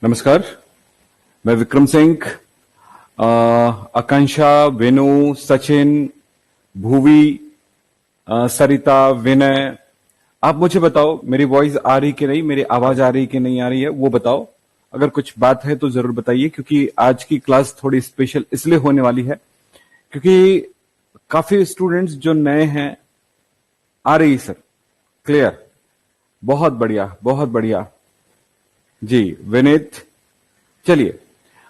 नमस्कार, मैं विक्रम सिंह। आकांक्षा, वेनु, सचिन, भूवी, सरिता, विनय, आप मुझे बताओ मेरी वॉइस आ रही कि नहीं, मेरी आवाज आ रही कि नहीं आ रही है, वो बताओ। अगर कुछ बात है तो जरूर बताइए, क्योंकि आज की क्लास थोड़ी स्पेशल इसलिए होने वाली है क्योंकि काफी स्टूडेंट्स जो नए हैं आ रही सर। क्लियर, बहुत बढ़िया बहुत बढ़िया जी। विनीत, चलिए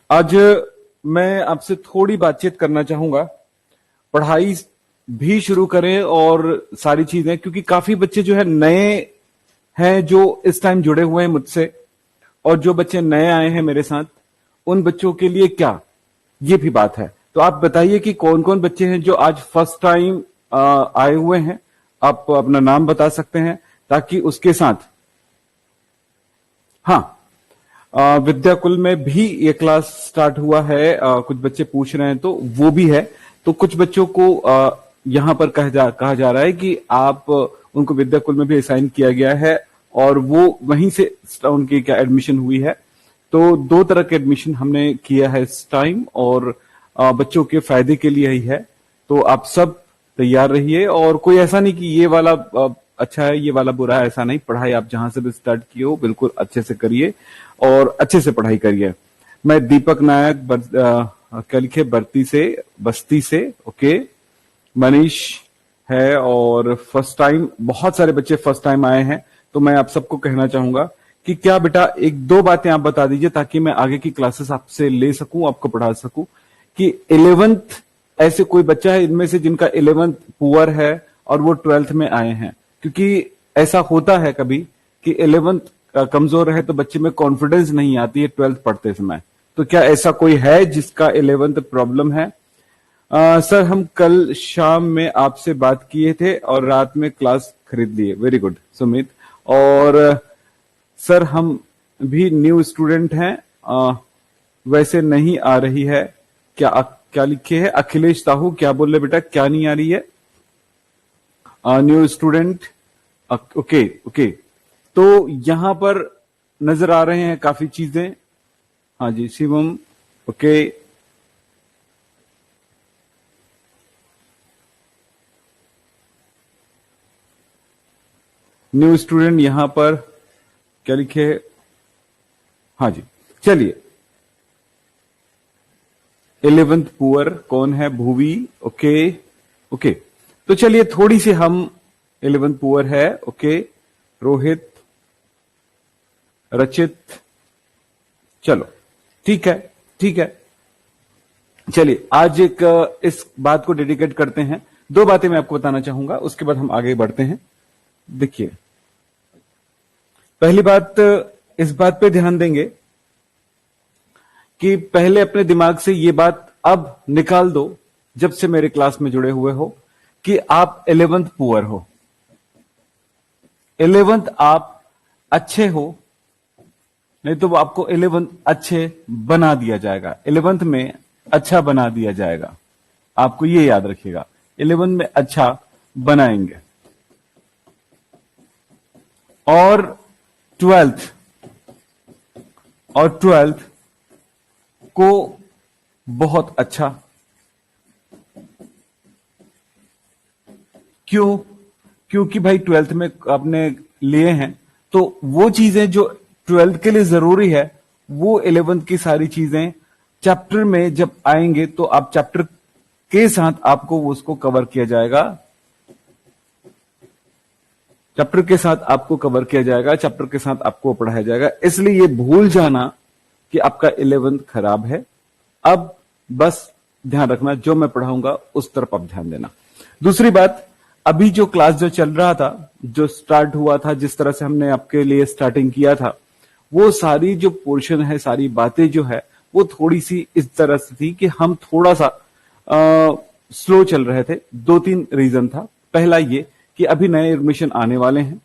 आज मैं आपसे थोड़ी बातचीत करना चाहूंगा। पढ़ाई भी शुरू करें और सारी चीजें, क्योंकि काफी बच्चे जो है नए हैं जो इस टाइम जुड़े हुए हैं मुझसे, और जो बच्चे नए आए हैं मेरे साथ, उन बच्चों के लिए क्या, ये भी बात है। तो आप बताइए कि कौन कौन बच्चे हैं जो आज फर्स्ट टाइम आए हुए हैं। आप अपना नाम बता सकते हैं ताकि उसके साथ, हाँ, विद्याकुल में भी ये क्लास स्टार्ट हुआ है। कुछ बच्चे पूछ रहे हैं तो वो भी है। तो कुछ बच्चों को यहां पर कहा जा रहा है कि आप उनको विद्याकुल में भी असाइन किया गया है और वो वहीं से उनकी क्या एडमिशन हुई है। तो दो तरह के एडमिशन हमने किया है इस टाइम, और बच्चों के फायदे के लिए ही है। तो आप सब तैयार रहिए, और कोई ऐसा नहीं कि ये वाला अच्छा है ये वाला बुरा है, ऐसा नहीं। पढ़ाई आप जहां से भी स्टार्ट किए हो बिल्कुल अच्छे से करिए और अच्छे से पढ़ाई करिए। मैं दीपक नायक क्या लिखे, बस्ती से ओके। मनीष है, और फर्स्ट टाइम बहुत सारे बच्चे फर्स्ट टाइम आए हैं। तो मैं आप सबको कहना चाहूंगा कि क्या बेटा, एक दो बातें आप बता दीजिए ताकि मैं आगे की क्लासेस आपसे ले सकूं, आपको पढ़ा सकूं। कि 11th ऐसे कोई बच्चा है इनमें से जिनका 11th पुअर है और वो 12th में आए हैं? क्योंकि ऐसा होता है कभी कि 11th कमजोर है तो बच्चे में कॉन्फिडेंस नहीं आती है 12th पढ़ते समय। तो क्या ऐसा कोई है जिसका 11th प्रॉब्लम है? सर, हम कल शाम में आपसे बात किए थे और रात में क्लास खरीद लिए। Very good Sumit. और सर, हम भी न्यू स्टूडेंट हैं, वैसे नहीं आ रही है। क्या लिखे है? अखिलेश साहू, क्या बोल रहे बेटा, क्या नहीं आ रही है? New student, okay okay. तो यहां पर नजर आ रहे हैं काफी चीजें। हाँ जी शिवम, ओके। न्यू स्टूडेंट यहां पर क्या लिखे है? हाँ जी, चलिए। 11th पुअर कौन है? Bhuvi, okay okay. तो चलिए थोड़ी सी हम 11th पुअर है, ओके। रोहित, रचित, चलो ठीक है ठीक है। चलिए आज एक इस बात को डेडिकेट करते हैं। दो बातें मैं आपको बताना चाहूंगा, उसके बाद हम आगे बढ़ते हैं। देखिए, पहली बात, इस बात पे ध्यान देंगे कि पहले अपने दिमाग से ये बात अब निकाल दो, जब से मेरे क्लास में जुड़े हुए हो, कि आप 11th पुअर हो। 11th आप अच्छे हो, नहीं तो आपको 11th अच्छे बना दिया जाएगा। 11th में अच्छा बना दिया जाएगा, आपको ये याद रखिएगा। 11th में अच्छा बनाएंगे। और 12th को बहुत अच्छा। क्यों? क्योंकि भाई 12th में आपने लिए हैं, तो वो चीजें जो 12th के लिए जरूरी है वो 11th की सारी चीजें चैप्टर में जब आएंगे तो आप चैप्टर के साथ आपको उसको कवर किया जाएगा। चैप्टर के साथ आपको कवर किया जाएगा, चैप्टर के साथ आपको पढ़ाया जाएगा। इसलिए ये भूल जाना कि आपका 11th खराब है। अब बस ध्यान रखना, जो मैं पढ़ाऊंगा उस तरफ आप ध्यान देना। दूसरी बात, अभी जो क्लास जो चल रहा था, जो स्टार्ट हुआ था, जिस तरह से हमने आपके लिए स्टार्टिंग किया था, वो सारी जो पोर्शन है, सारी बातें जो है, वो थोड़ी सी इस तरह से थी कि हम थोड़ा सा स्लो चल रहे थे। दो तीन रीजन था। पहला ये कि अभी नए एडमिशन आने वाले हैं,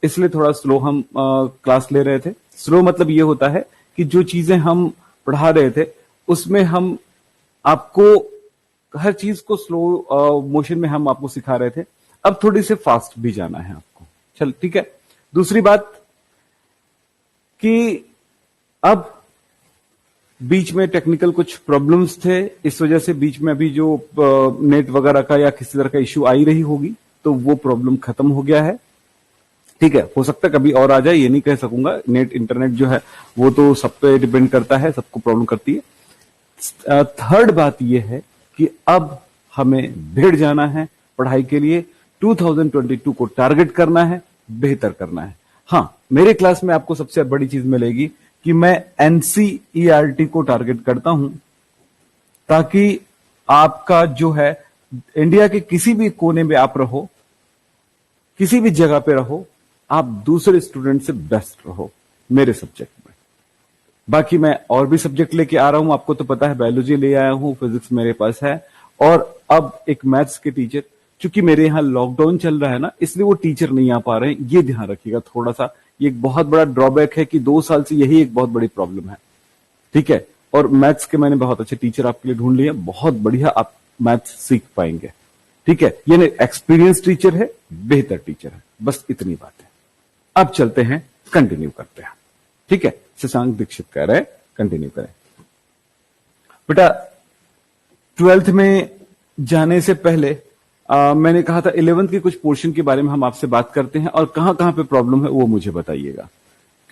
इसलिए थोड़ा स्लो हम क्लास ले रहे थे। स्लो मतलब ये होता है कि जो चीजें हम पढ़ा रहे थे उसमें हम आपको हर चीज को स्लो मोशन में हम आपको सिखा रहे थे। अब थोड़ी से फास्ट भी जाना है आपको। चल ठीक है। दूसरी बात कि अब बीच में टेक्निकल कुछ प्रॉब्लम्स थे, इस वजह से बीच में अभी जो नेट वगैरह का या किसी तरह का इश्यू आई रही होगी, तो वो प्रॉब्लम खत्म हो गया है। ठीक है, हो सकता है कभी और आ जाए, ये नहीं कह सकूंगा। नेट इंटरनेट जो है वो तो सब पे डिपेंड करता है, सबको प्रॉब्लम करती है। थर्ड बात ये है कि अब हमें भिड़ जाना है पढ़ाई के लिए, 2022 को टारगेट करना है, बेहतर करना है। हाँ, मेरे क्लास में आपको सबसे बड़ी चीज मिलेगी कि मैं एनसीईआरटी को टारगेट करता हूं, ताकि आपका जो है इंडिया के किसी भी कोने में आप रहो, किसी भी जगह पे रहो, आप दूसरे स्टूडेंट से बेस्ट रहो मेरे सब्जेक्ट में। बाकी मैं और भी सब्जेक्ट लेके आ रहा हूं, आपको तो पता है, बायोलॉजी ले आया हूं, फिजिक्स मेरे पास है, और अब एक मैथ्स के टीचर। क्योंकि मेरे यहां लॉकडाउन चल रहा है ना, इसलिए वो टीचर नहीं आ पा रहे हैं, ये ध्यान रखिएगा थोड़ा सा। ये एक बहुत बड़ा ड्रॉबैक है कि 2 साल से यही एक बहुत बड़ी प्रॉब्लम है। ठीक है, और मैथ्स के मैंने बहुत अच्छे टीचर आपके लिए ढूंढ लिए, बहुत बढ़िया आप मैथ्स सीख पाएंगे। ठीक है, ये एक्सपीरियंस टीचर है, बेहतर टीचर है, बस इतनी बात है। अब चलते हैं, कंटिन्यू करते हैं। ठीक है, शशांक दीक्षित कह रहे हैं कंटिन्यू करें। बेटा 12th में जाने से पहले मैंने कहा था 11th के कुछ पोर्शन के बारे में हम आपसे बात करते हैं, और कहां कहां पे प्रॉब्लम है वो मुझे बताइएगा,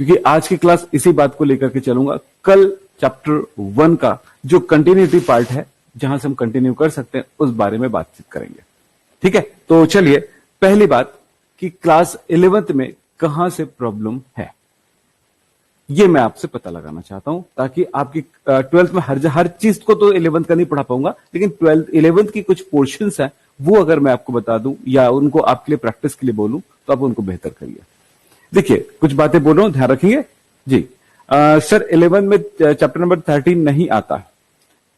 क्योंकि आज की क्लास इसी बात को लेकर के चलूंगा। कल चैप्टर 1 का जो कंटिन्यूटी पार्ट है, जहां से हम कंटिन्यू कर सकते हैं, उस बारे में बातचीत करेंगे। ठीक है, तो चलिए, पहली बात कि क्लास 11th में कहां से प्रॉब्लम है, ये मैं आपसे पता लगाना चाहता हूं, ताकि आपकी 12th में हर चीज को तो 11th का नहीं पढ़ा पाऊंगा, लेकिन 11th की कुछ पोर्शंस हैं, वो अगर मैं आपको बता दूं या उनको आपके लिए प्रैक्टिस के लिए बोलूं, तो आप उनको बेहतर करिए। देखिए, कुछ बातें बोल रहा हूं, ध्यान रखेंगे जी। सर 11 में चैप्टर नंबर 13 नहीं आता,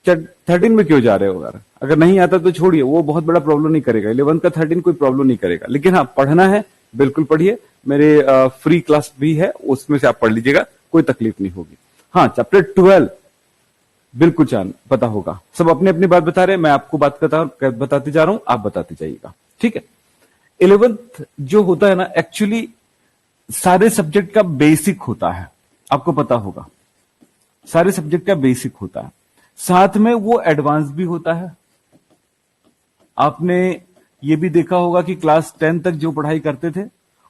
13 में क्यों जा रहे हो? अगर नहीं आता तो छोड़िए, वो बहुत बड़ा प्रॉब्लम नहीं करेगा। 11 का 13 कोई प्रॉब्लम नहीं करेगा, लेकिन हाँ, पढ़ना है, बिल्कुल पढ़िए। मेरे फ्री क्लास भी है, उसमें से आप पढ़ लीजिएगा, कोई तकलीफ नहीं होगी। हाँ, चैप्टर 12 बिल्कुल पता होगा। सब अपनी अपनी बात बता रहे हैं, मैं आपको बात बताते जा रहा हूं, आप बताते जाइएगा। ठीक है, 11th जो होता है ना, एक्चुअली सारे सब्जेक्ट का बेसिक होता है, आपको पता होगा, सारे सब्जेक्ट का बेसिक होता है, साथ में वो एडवांस भी होता है। आपने ये भी देखा होगा कि क्लास 10 तक जो पढ़ाई करते थे,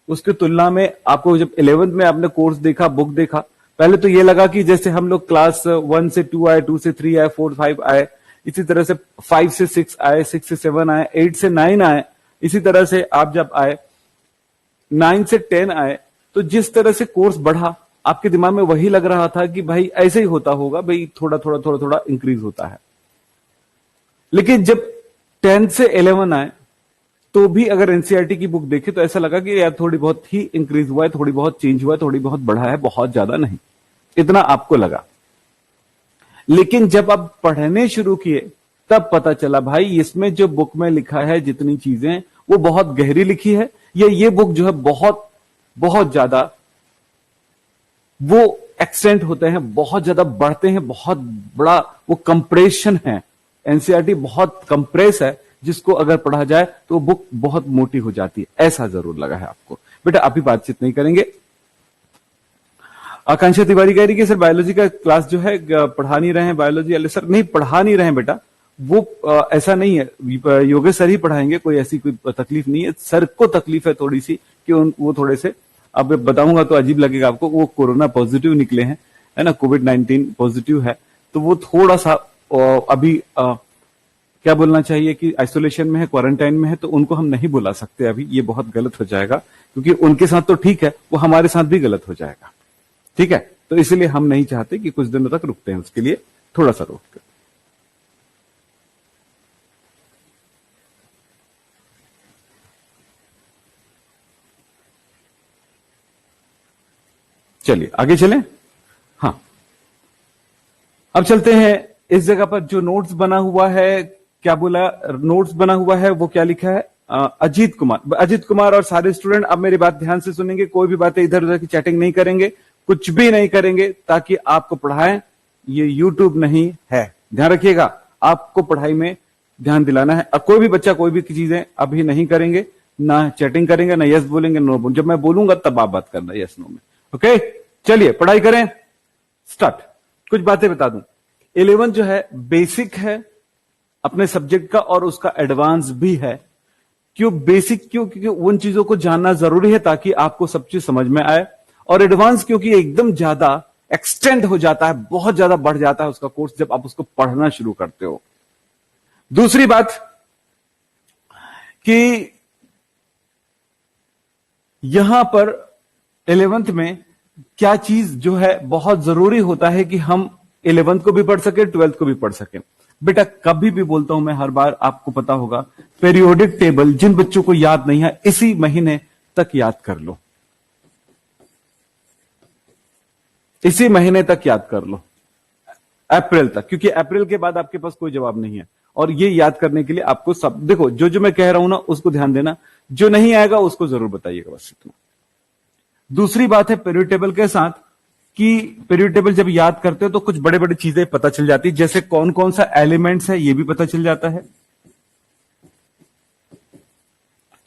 उसके तुलना में आपको जब 11th में आपने कोर्स देखा, बुक देखा, पहले तो ये लगा कि जैसे हम लोग क्लास 1 से 2 आए, 2 से 3 आए, 4 5 आए, इसी तरह से 5 से 6 आए, 6 से 7 आए, 8 से 9 आए, इसी तरह से आप जब आए 9 से 10 आए, तो जिस तरह से कोर्स बढ़ा, आपके दिमाग में वही लग रहा था कि भाई ऐसे ही होता होगा, भाई थोड़ा थोड़ा थोड़ा थोड़ा इंक्रीज होता है। लेकिन जब 10 से 11 आए, तो भी अगर एनसीईआरटी की बुक देखे तो ऐसा लगा कि यार थोड़ी बहुत ही इंक्रीज हुआ है, थोड़ी बहुत चेंज हुआ है, थोड़ी बहुत बढ़ा है, बहुत ज्यादा नहीं, इतना आपको लगा। लेकिन जब आप पढ़ने शुरू किए, तब पता चला भाई इसमें जो बुक में लिखा है, जितनी चीजें, वो बहुत गहरी लिखी है। ये बुक जो है बहुत बहुत ज्यादा वो एक्सटेंट होते हैं, बहुत ज्यादा बढ़ते हैं, बहुत बड़ा वो कंप्रेशन है। एनसीईआरटी बहुत कंप्रेस है, जिसको अगर पढ़ा जाए तो बुक बहुत मोटी हो जाती है, ऐसा जरूर लगा है आपको। बेटा अभी बातचीत नहीं करेंगे। आकांक्षा तिवारी कह रही कि सर बायोलॉजी का क्लास जो है पढ़ा नहीं रहे हैं, बायोलॉजी वाले सर नहीं पढ़ा नहीं रहे हैं बेटा, वो ऐसा नहीं है, योगेश सर ही पढ़ाएंगे, कोई ऐसी कोई तकलीफ नहीं है। सर को तकलीफ है थोड़ी सी कि वो थोड़े से, अब बताऊंगा तो अजीब लगेगा आपको, वो कोरोना पॉजिटिव निकले हैं, है ना, कोविड-19 पॉजिटिव है, तो वो थोड़ा सा अभी क्या बोलना चाहिए कि आइसोलेशन में है, क्वारंटाइन में है, तो उनको हम नहीं बुला सकते अभी, ये बहुत गलत हो जाएगा, क्योंकि उनके साथ तो ठीक है, वो हमारे साथ भी गलत हो जाएगा। ठीक है, तो इसलिए हम नहीं चाहते कि कुछ दिनों तक रुकते हैं, उसके लिए थोड़ा सा रोक कर। चलिए आगे चलें। हाँ, अब चलते हैं इस जगह पर जो नोट्स बना हुआ है, क्या बोला, नोट्स बना हुआ है, वो क्या लिखा है, अजीत कुमार और सारे स्टूडेंट अब मेरी बात ध्यान से सुनेंगे, कोई भी बातें इधर उधर की चैटिंग नहीं करेंगे, कुछ भी नहीं करेंगे, ताकि आपको पढ़ाएं, ये यूट्यूब नहीं है, ध्यान रखिएगा, आपको पढ़ाई में ध्यान दिलाना है। अब कोई भी बच्चा कोई भी चीजें अभी नहीं करेंगे, ना चैटिंग करेंगे, ना यस बोलेंगे, नो बोलेंगे, जब मैं बोलूंगा तब आप बात करना यस नो में। ओके, चलिए पढ़ाई करें। स्टार्ट। कुछ बातें बता दूं, 11 जो है बेसिक है अपने सब्जेक्ट का और उसका एडवांस भी है। क्यों बेसिक? क्योंकि उन चीजों को जानना जरूरी है ताकि आपको सब चीज समझ में आए। और एडवांस क्योंकि एकदम ज्यादा एक्सटेंड हो जाता है, बहुत ज्यादा बढ़ जाता है उसका कोर्स जब आप उसको पढ़ना शुरू करते हो। दूसरी बात कि यहां पर 11th में क्या चीज जो है बहुत जरूरी होता है कि हम 11th को भी पढ़ सके, 12th को भी पढ़ सके। बेटा कभी भी बोलता हूं मैं, हर बार आपको पता होगा, पीरियोडिक टेबल जिन बच्चों को याद नहीं है इसी महीने तक याद कर लो, इसी महीने तक याद कर लो, अप्रैल तक, क्योंकि अप्रैल के बाद आपके पास कोई जवाब नहीं है। और ये याद करने के लिए आपको सब देखो, जो जो मैं कह रहा हूं ना उसको ध्यान देना, जो नहीं आएगा उसको जरूर बताइएगा, बस इतना। दूसरी बात है पीरियड टेबल के साथ कि पीरियड टेबल जब याद करते हो तो कुछ बड़े बड़े चीजें पता चल जाती, जैसे कौन कौन सा एलिमेंट्स है ये भी पता चल जाता है।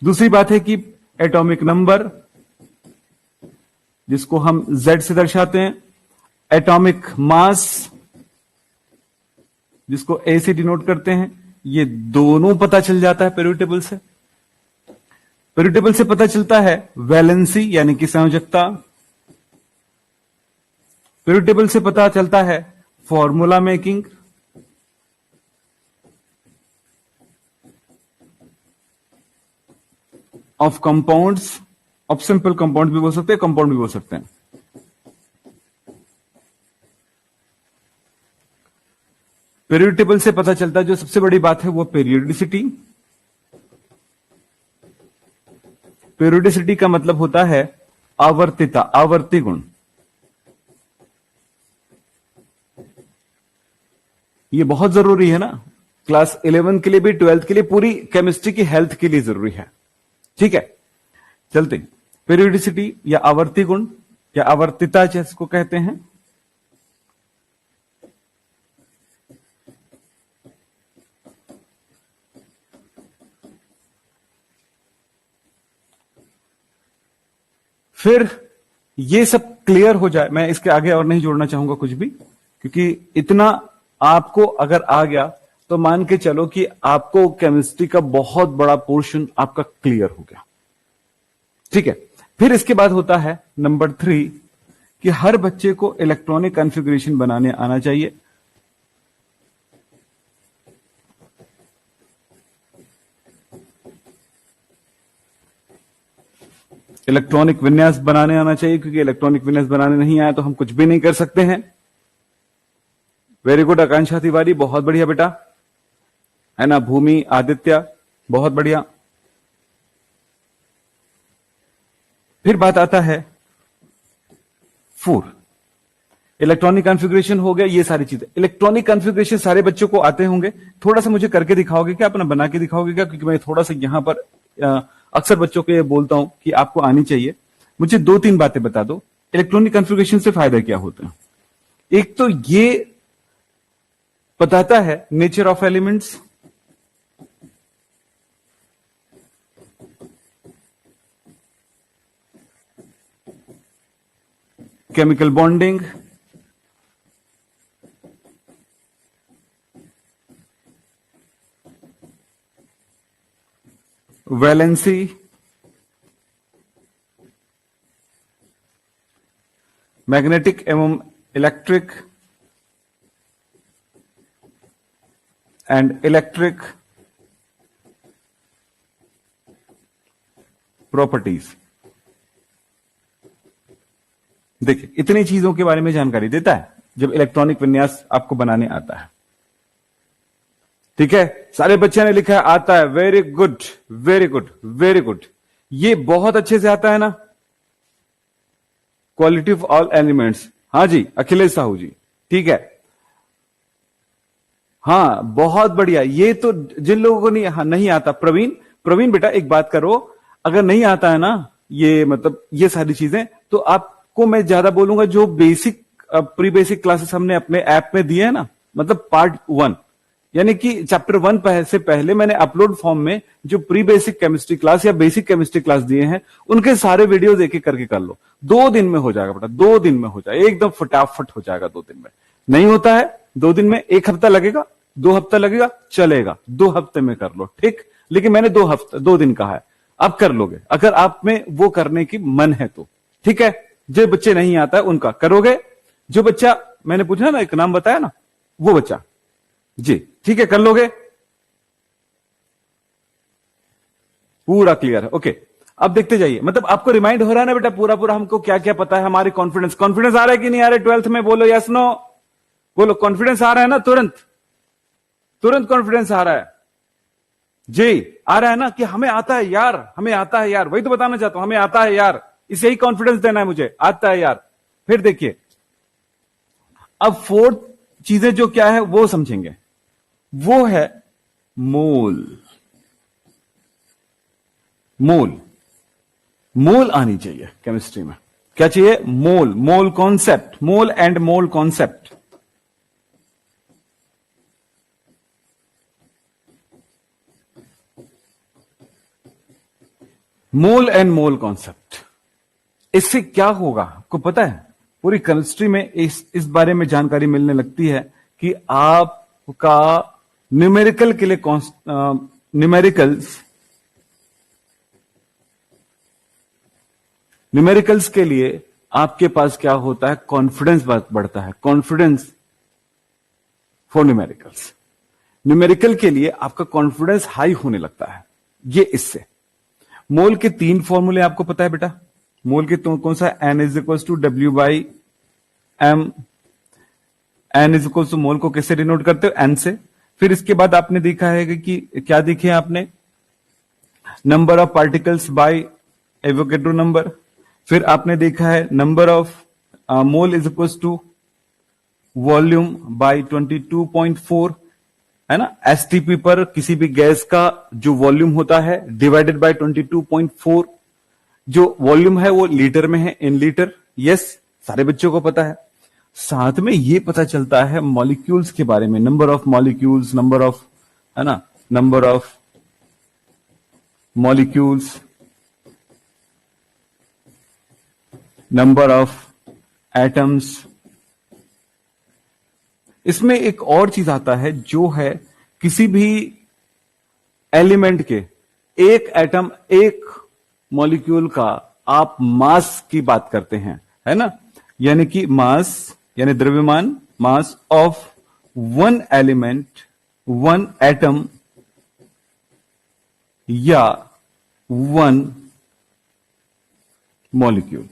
दूसरी बात है कि एटॉमिक नंबर, जिसको हम Z से दर्शाते हैं, एटॉमिक मास, जिसको A से डिनोट करते हैं, ये दोनों पता चल जाता है पीरियड टेबल से। पीरियड टेबल से पता चलता है वैलेंसी यानी कि संयोजकता। पीरियड टेबल से पता चलता है formula making. Of compounds, of simple compound भी बोल सकते हैं, कंपाउंड भी बोल सकते हैं। पीरियड टेबल से पता चलता है, जो सबसे बड़ी बात है वो पीरियोडिसिटी। पीरियोडिसिटी का मतलब होता है आवर्तिता, आवर्ती गुण। ये बहुत जरूरी है ना, क्लास 11 के लिए भी, 12th के लिए, पूरी केमिस्ट्री की हेल्थ के लिए जरूरी है। ठीक है, चलते हैं। पीरियोडिसिटी या आवर्ती गुण या आवर्तिता जिसको कहते हैं। फिर ये सब क्लियर हो जाए, मैं इसके आगे और नहीं जोड़ना चाहूंगा कुछ भी, क्योंकि इतना आपको अगर आ गया तो मान के चलो कि आपको केमिस्ट्री का बहुत बड़ा पोर्शन आपका क्लियर हो गया। ठीक है, फिर इसके बाद होता है नंबर 3 कि हर बच्चे को इलेक्ट्रॉनिक कॉन्फ़िगरेशन बनाने आना चाहिए। इलेक्ट्रॉनिक विन्यास बनाने आना चाहिए, क्योंकि इलेक्ट्रॉनिक विन्यास बनाने नहीं आया तो हम कुछ भी नहीं कर सकते हैं। वेरी गुड आकांक्षा तिवारी, बहुत बढ़िया बेटा, है ना। भूमि आदित्य, बहुत बढ़िया। फिर बात आता है 4, इलेक्ट्रॉनिक कॉन्फ़िगरेशन हो गया, ये सारी चीजें। इलेक्ट्रॉनिक कॉन्फ़िगरेशन सारे बच्चों को आते होंगे, थोड़ा सा मुझे करके दिखाओगे क्या, अपना बना के दिखाओगे क्या, क्योंकि मैं थोड़ा सा यहां पर अक्सर बच्चों को ये बोलता हूं कि आपको आनी चाहिए। मुझे 2-3 बातें बता दो, इलेक्ट्रॉनिक कॉन्फ़िगरेशन से फायदा क्या होता है। एक तो ये बताता है nature of elements, chemical bonding, valency, magnetic एवं इलेक्ट्रिक एंड इलेक्ट्रिक प्रॉपर्टीज। देखिए, इतनी चीजों के बारे में जानकारी देता है जब इलेक्ट्रॉनिक विन्यास आपको बनाने आता है। ठीक है, सारे बच्चों ने लिखा है आता है, very good very good very good, ये बहुत अच्छे से आता है ना। क्वालिटी ऑफ ऑल एलिमेंट्स, हाँ जी अखिलेश साहू जी, ठीक है, हाँ बहुत बढ़िया। ये तो जिन लोगों को नहीं, हाँ, नहीं आता, प्रवीण, प्रवीण बेटा एक बात करो, अगर नहीं आता है ना ये मतलब ये सारी चीजें, तो आपको मैं ज्यादा बोलूंगा जो बेसिक प्री बेसिक क्लासेस हमने अपने ऐप में दिए है ना, मतलब पार्ट 1, यानी कि चैप्टर 1 से पहले मैंने अपलोड फॉर्म में जो प्री बेसिक केमिस्ट्री क्लास या बेसिक केमिस्ट्री क्लास दिए हैं उनके सारे वीडियोस एक एक करके कर लो। 2 दिन में हो जाएगा बेटा, 2 दिन में हो जाएगा, एकदम फटाफट हो जाएगा 2 दिन में। नहीं होता है 2 दिन में, 1 हफ्ता लगेगा, 2 हफ्ता लगेगा, चलेगा, 2 हफ्ते में कर लो, ठीक। लेकिन मैंने 2 दिन कहा है, अब कर लोगे अगर आप में वो करने की मन है तो, ठीक है। जो बच्चे नहीं आता है उनका करोगे, जो बच्चा मैंने पूछा ना, एक नाम बताया ना, वो बच्चा जी, ठीक है, कर लोगे, पूरा क्लियर है, ओके। अब देखते जाइए, मतलब आपको रिमाइंड हो रहा है ना बेटा पूरा पूरा हमको क्या क्या पता है, हमारी कॉन्फिडेंस आ रहा है कि नहीं आ रहा है 12th में, बोलो यस नो, बोलो कॉन्फिडेंस आ रहा है ना, तुरंत तुरंत कॉन्फिडेंस आ रहा है जी, आ रहा है ना कि हमें आता है यार, हमें आता है यार, वही तो बताना चाहता हूं, हमें आता है यार, इसे ही कॉन्फिडेंस देना है मुझे, आता है यार। फिर देखिए अब 4th चीजें जो क्या है वो समझेंगे, वो है मोल। मोल मोल आनी चाहिए केमिस्ट्री में, क्या चाहिए, mole, mole concept, mole and mole concept. Mole and mole concept, इससे क्या होगा आपको पता है, पूरी केमिस्ट्री में इस बारे में जानकारी मिलने लगती है कि आपका न्यूमेरिकल के लिए न्यूमेरिकल्स के लिए आपके पास क्या होता है, कॉन्फिडेंस बढ़ता है, कॉन्फिडेंस फॉर न्यूमेरिकल्स। न्यूमेरिकल के लिए आपका कॉन्फिडेंस हाई होने लगता है, ये इससे। मोल के 3 फॉर्मूले आपको पता है बेटा, मोल के तो कौन सा, N=W/M, N= मोल को कैसे डिनोट करते हो, N से। फिर इसके बाद आपने देखा है कि क्या देखे आपने, number of particles by Avogadro number. फिर आपने देखा है number of mole = volume by 22.4, है ना। एसटीपी पर किसी भी गैस का जो वॉल्यूम होता है डिवाइडेड बाय 22.4, जो वॉल्यूम है वो लीटर में है, इन लीटर, यस, सारे बच्चों को पता है। साथ में ये पता चलता है मॉलिक्यूल्स के बारे में, number of molecules, number of, है ना, number of molecules, number of atoms. इसमें एक और चीज आता है जो है किसी भी एलिमेंट के एक एटम, एक मॉलिक्यूल का आप मास की बात करते हैं, है ना, यानी कि मास यानी द्रव्यमान, मास ऑफ 1 एलिमेंट, 1 एटम या 1 मॉलिक्यूल।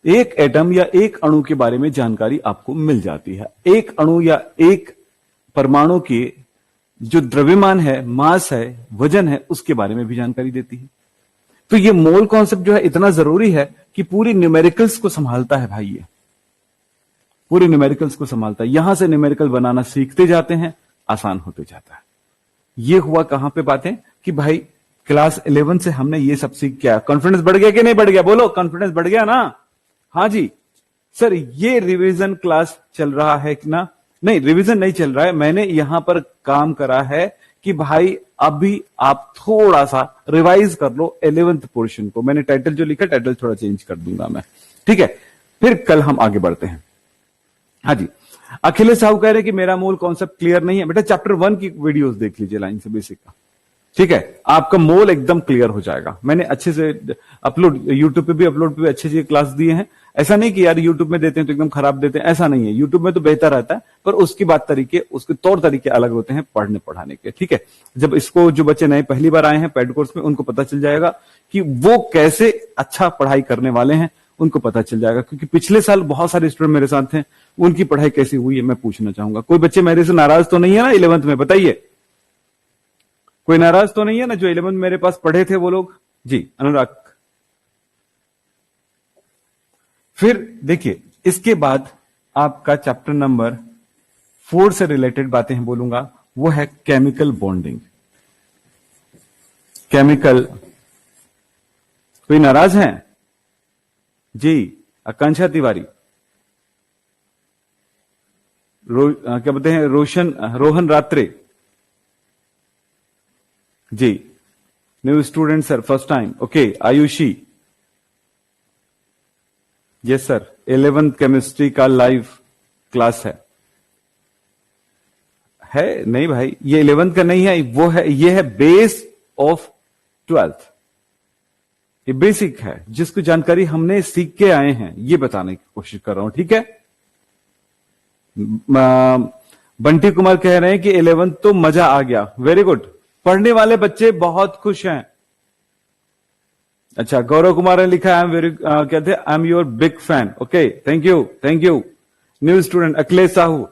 एक एटम या एक अणु के बारे में जानकारी आपको मिल जाती है, एक अणु या एक परमाणु के जो द्रव्यमान है, मास है, वजन है, उसके बारे में भी जानकारी देती है। तो ये मोल कॉन्सेप्ट जो है इतना जरूरी है कि पूरी न्यूमेरिकल्स को संभालता है भाई, ये पूरी न्यूमेरिकल्स को संभालता है। यहां से न्यूमेरिकल बनाना सीखते जाते हैं, आसान होते जाता है। ये हुआ कहां पे बातें कि भाई क्लास 11 से हमने ये सब सीख किया, कॉन्फिडेंस बढ़ गया कि नहीं बढ़ गया, बोलो कॉन्फिडेंस बढ़ गया ना। हाँ जी सर, ये रिवीजन क्लास चल रहा है कि ना, नहीं रिवीजन नहीं चल रहा है, मैंने यहां पर काम करा है कि भाई अभी आप थोड़ा सा रिवाइज कर लो 11th पोर्शन को। मैंने टाइटल जो लिखा, टाइटल थोड़ा चेंज कर दूंगा मैं, ठीक है। फिर कल हम आगे बढ़ते हैं। हाँ जी, अखिलेश साहू कह रहे हैं कि मेरा मूल कॉन्सेप्ट क्लियर नहीं है। बेटा चैप्टर 1 की वीडियोस देख लीजिए लाइन से बेसिक का, ठीक है, आपका मोल एकदम क्लियर हो जाएगा। मैंने अच्छे से अपलोड, यूट्यूब पे भी अपलोड पे अच्छे से क्लास दिए हैं। ऐसा नहीं कि यार यूट्यूब में देते हैं तो एकदम खराब देते हैं, ऐसा नहीं है। यूट्यूब में तो बेहतर रहता है, पर उसकी बात तरीके, उसके तौर तरीके अलग होते हैं पढ़ने पढ़ाने के, ठीक है। जब इसको जो बच्चे नए पहली बार आए हैं पेड कोर्स में, उनको पता चल जाएगा कि वो कैसे अच्छा पढ़ाई करने वाले हैं, उनको पता चल जाएगा। क्योंकि पिछले साल बहुत सारे स्टूडेंट मेरे साथ थे, उनकी पढ़ाई कैसी हुई है मैं पूछना चाहूंगा। कोई बच्चे मेरे से नाराज तो नहीं है ना 11th में, बताइए, कोई नाराज तो नहीं है ना जो 11th मेरे पास पढ़े थे वो लोग जी। अनुराग, फिर देखिए इसके बाद आपका चैप्टर नंबर 4 से रिलेटेड बातें हैं बोलूंगा, वो है केमिकल बॉन्डिंग। केमिकल, कोई नाराज हैं जी? आकांक्षा तिवारी, क्या बोलते हैं, Rohan Ratre ji, new student sir, first time, okay. Ayushi, yes sir, 11th chemistry का लाइव क्लास है नहीं भाई, ये 11th का नहीं है, वो है, ये है बेस ऑफ 12th। ये बेसिक है, जिसकी जानकारी हमने सीख के आए हैं, ये बताने की कोशिश कर रहा हूं, ठीक है। बंटी कुमार कह रहे हैं कि 11th तो मजा आ गया, वेरी गुड, पढ़ने वाले बच्चे बहुत खुश हैं। अच्छा, गौरव कुमार ने लिखा, आई एम वेरी, कहते हैं I am your big fan, okay, thank you, thank you. New student Akhilesh Sahu,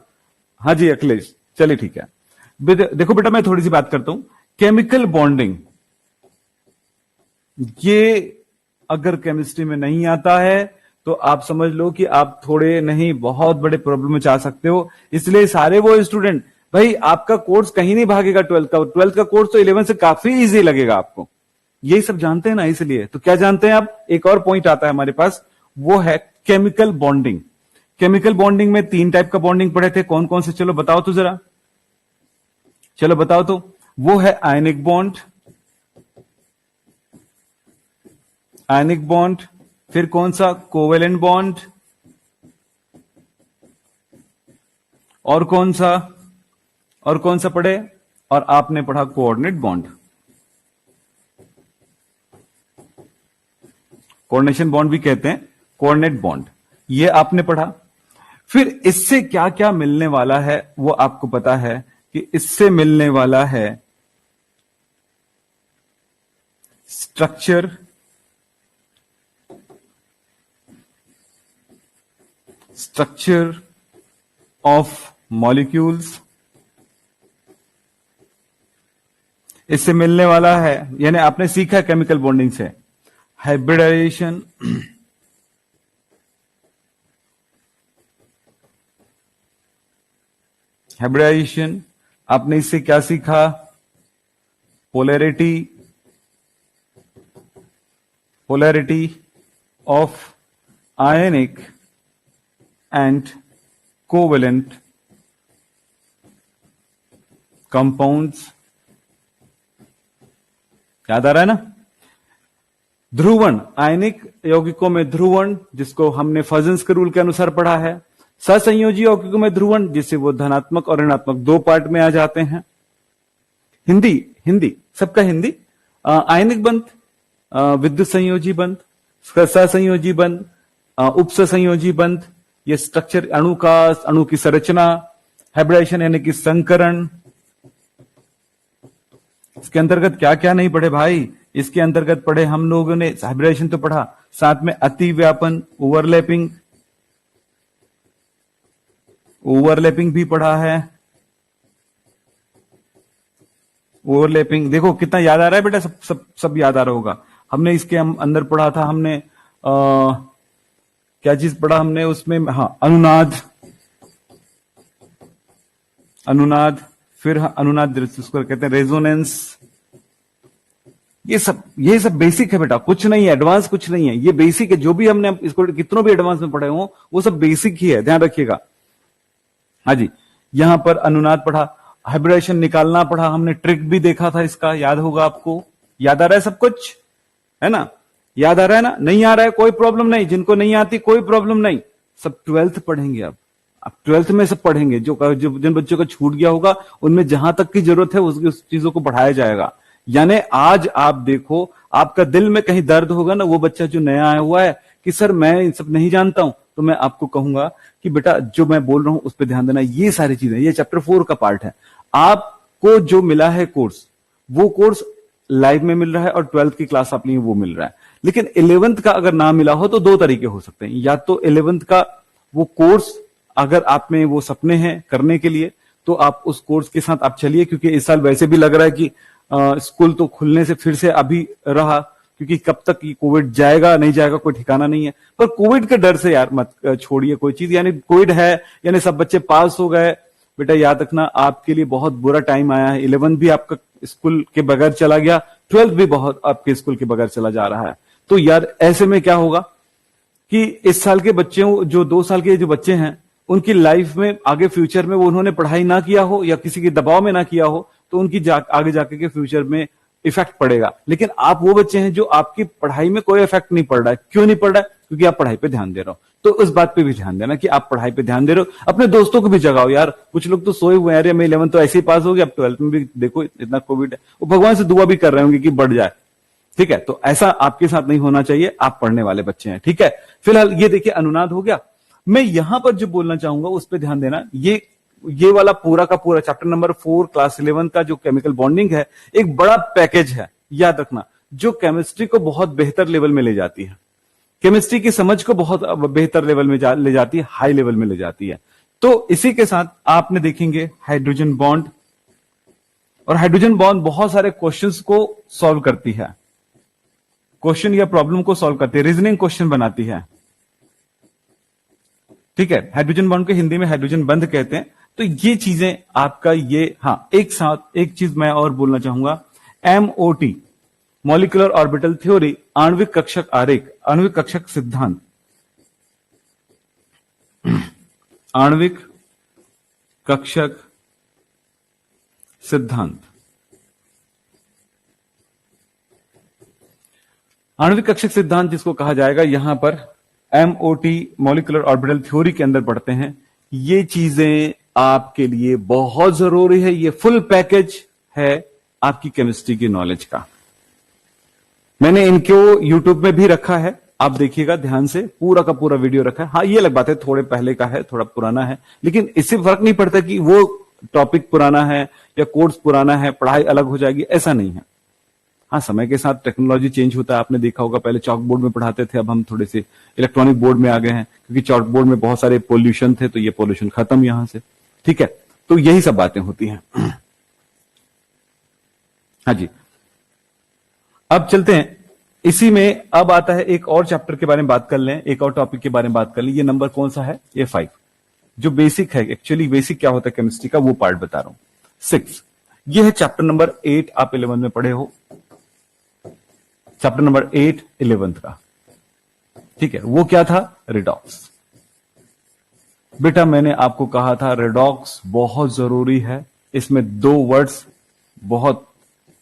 हाँ जी अखिलेश, चलिए ठीक है। देखो बेटा, मैं थोड़ी सी बात करता हूं, केमिकल बॉन्डिंग, ये अगर केमिस्ट्री में नहीं आता है तो आप समझ लो कि आप थोड़े नहीं बहुत बड़े प्रॉब्लम में जा सकते हो। इसलिए सारे वो स्टूडेंट, भाई आपका कोर्स कहीं नहीं भागेगा 12th का कोर्स तो 11th से काफी इजी लगेगा आपको, यही सब जानते हैं ना। इसलिए तो क्या जानते हैं आप, एक और पॉइंट आता है हमारे पास, वो है केमिकल बॉन्डिंग। केमिकल बॉन्डिंग में 3 टाइप का बॉन्डिंग पढ़े थे, कौन कौन से, चलो बताओ तो जरा, चलो बताओ तो। वो है आयनिक बॉन्ड, आयनिक बॉन्ड, फिर कौन सा, कोवेलेंट बॉन्ड, और कौन सा, और कौन सा पढ़े, और आपने पढ़ा कोऑर्डिनेट बॉन्ड, कोऑर्डिनेशन बॉन्ड भी कहते हैं, कोऑर्डिनेट बॉन्ड, ये आपने पढ़ा। फिर इससे क्या क्या मिलने वाला है वो आपको पता है कि इससे मिलने वाला है स्ट्रक्चर, स्ट्रक्चर ऑफ मॉलिक्यूल्स, इससे मिलने वाला है, यानी आपने सीखा केमिकल बॉन्डिंग से हाइब्रिडाइजेशन, हाइब्रिडाइजेशन, आपने इससे क्या सीखा, polarity, polarity of ionic and covalent compounds, याद आ रहा है ना। ध्रुवण, आयनिक यौगिकों में ध्रुवण, जिसको हमने फजन्स के रूल के अनुसार पढ़ा है। सहसंयोजी यौगिकों में ध्रुवण, जिससे वो धनात्मक और ऋणात्मक 2 पार्ट में आ जाते हैं। हिंदी, हिंदी सबका हिंदी, आयनिक बंध, विद्युत संयोजी बंध, सहसंयोजी बंध, उपसंयोजी बंध, ये स्ट्रक्चर, अणु का, अणु की संरचना, हाइब्रिडाइजेशन यानी कि संकरण। इसके अंतर्गत क्या क्या नहीं पढ़े भाई, इसके अंतर्गत पढ़े हम लोगों ने, हाइब्रिडाइजेशन तो पढ़ा, साथ में अतिव्यापन, ओवरलैपिंग, ओवरलैपिंग भी पढ़ा है। ओवरलैपिंग देखो कितना याद आ रहा है बेटा, सब याद आ रहा होगा। हमने इसके अंदर पढ़ा था, हमने क्या चीज पढ़ा हमने उसमें, हाँ, अनुनाद, अनुनाद, फिर अनुनाद उसको कहते हैं रेजोनेंस। ये सब बेसिक है बेटा, कुछ नहीं है एडवांस, कुछ नहीं है, ये बेसिक है। जो भी हमने इसको कितनों भी एडवांस में पढ़े हो वो सब बेसिक ही है, ध्यान रखिएगा। हाँ जी, यहां पर अनुनाद पढ़ा, हाइब्रिडेशन निकालना पढ़ा हमने, ट्रिक भी देखा था इसका, याद होगा आपको। याद आ रहा है सब कुछ, है ना, याद आ रहा है ना। नहीं आ रहा है कोई प्रॉब्लम नहीं, जिनको नहीं आती कोई प्रॉब्लम नहीं, सब 12th पढ़ेंगे। अब 12th में सब पढ़ेंगे, जो जिन बच्चों का छूट गया होगा उनमें जहां तक की जरूरत है उस चीजों को पढ़ाया जाएगा। यानी आज आप देखो, आपका दिल में कहीं दर्द होगा ना, वो बच्चा जो नया आया हुआ है कि सर मैं इन सब नहीं जानता हूं, तो मैं आपको कहूंगा कि बेटा जो मैं बोल रहा हूं उस पर ध्यान देना। ये सारी चीजें, ये चैप्टर 4 का पार्ट है। आपको जो मिला है कोर्स, वो कोर्स लाइव में मिल रहा है और 12th की क्लास आप लिए वो मिल रहा है। लेकिन 11th का अगर ना मिला हो तो 2 तरीके हो सकते हैं, या तो 11th का वो कोर्स अगर आप में वो सपने हैं करने के लिए तो आप उस कोर्स के साथ आप चलिए, क्योंकि इस साल वैसे भी लग रहा है कि स्कूल तो खुलने से फिर से अभी रहा, क्योंकि कब तक ये कोविड जाएगा नहीं जाएगा कोई ठिकाना नहीं है। पर कोविड के डर से यार मत छोड़िए कोई चीज, यानी कोविड है यानी सब बच्चे पास हो गए, बेटा याद रखना आपके लिए बहुत बुरा टाइम आया है। 11th भी आपका स्कूल के बगैर चला गया, 12th भी बहुत आपके स्कूल के बगैर चला जा रहा है। तो यार ऐसे में क्या होगा कि इस साल के बच्चे, जो 2 साल के जो बच्चे हैं उनकी लाइफ में आगे फ्यूचर में वो उन्होंने पढ़ाई ना किया हो या किसी के दबाव में ना किया हो तो उनकी आगे जाके के फ्यूचर में इफेक्ट पड़ेगा। लेकिन आप वो बच्चे हैं जो आपकी पढ़ाई में कोई इफेक्ट नहीं पड़ रहा है। क्यों नहीं पड़ रहा है? क्योंकि आप पढ़ाई पे ध्यान दे रहे हो। तो उस बात पे भी ध्यान देना कि आप पढ़ाई पे ध्यान दे रहे हो। अपने दोस्तों को भी जगाओ यार। कुछ लोग तो सोए हुए हैं, अरे मैं 11 तो ऐसे ही पास हो गया, अब 12th में भी देखो इतना कोविड है, वो भगवान से दुआ भी कर रहे होंगे कि बढ़ जाए। ठीक है, तो ऐसा आपके साथ नहीं होना चाहिए। आप पढ़ने वाले बच्चे हैं। ठीक है, फिलहाल ये देखिए अनुनाद हो गया। मैं यहां पर जो बोलना चाहूंगा उस पर ध्यान देना। ये वाला पूरा का पूरा चैप्टर नंबर 4 क्लास 11 का जो केमिकल बॉन्डिंग है, एक बड़ा पैकेज है, याद रखना, जो केमिस्ट्री को बहुत बेहतर लेवल में ले जाती है, केमिस्ट्री की समझ को बहुत बेहतर लेवल में ले जाती है, हाई लेवल में ले जाती है। तो इसी के साथ आपने देखेंगे हाइड्रोजन बॉन्ड, और हाइड्रोजन बॉन्ड बहुत सारे क्वेश्चंस को सॉल्व करती है, क्वेश्चन या प्रॉब्लम को सॉल्व करती है, रीजनिंग क्वेश्चन बनाती है। ठीक है, हाइड्रोजन बॉन्ड को हिंदी में हाइड्रोजन बंध कहते हैं। तो ये चीजें आपका एक साथ एक चीज मैं और बोलना चाहूंगा, MOT मॉलिक्यूलर ऑर्बिटल थ्योरी, आणविक कक्षक आरेख, आणविक कक्षक सिद्धांत, आणविक कक्षक सिद्धांत, आणविक कक्षक सिद्धांत जिसको कहा जाएगा, यहां पर MOT मॉलिक्यूलर ऑर्बिटल थ्योरी के अंदर पढ़ते हैं। ये चीजें आपके लिए बहुत जरूरी है। ये फुल पैकेज है आपकी केमिस्ट्री की नॉलेज का। मैंने इनको यूट्यूब में भी रखा है, आप देखिएगा ध्यान से, पूरा का पूरा वीडियो रखा है। हाँ, ये अलग बात है, थोड़े पहले का है, थोड़ा पुराना है, लेकिन इससे फर्क नहीं पड़ता कि वो टॉपिक पुराना है या कोर्स पुराना है, पढ़ाई अलग हो जाएगी, ऐसा नहीं है। हाँ, समय के साथ टेक्नोलॉजी चेंज होता है। आपने देखा होगा पहले चॉक बोर्ड में पढ़ाते थे, अब हम थोड़े से इलेक्ट्रॉनिक बोर्ड में आ गए हैं, क्योंकि चॉक बोर्ड में बहुत सारे पोल्यूशन थे, तो ये पोल्यूशन खत्म यहां से। ठीक है, तो यही सब बातें होती हैं। हाँ जी, अब चलते हैं। इसी में अब आता है एक और चैप्टर के बारे में बात कर लें, एक और टॉपिक के बारे में बात कर लें। ये नंबर कौन सा है? ये 5, जो बेसिक है। एक्चुअली बेसिक क्या होता है केमिस्ट्री का, वो पार्ट बता रहा हूं। 6, ये है चैप्टर नंबर 8, आप 11 में पढ़े हो, चैप्टर नंबर 8 11th का। ठीक है, वो क्या था? रिडॉक्स। बेटा मैंने आपको कहा था रिडॉक्स बहुत जरूरी है। इसमें 2 वर्ड्स बहुत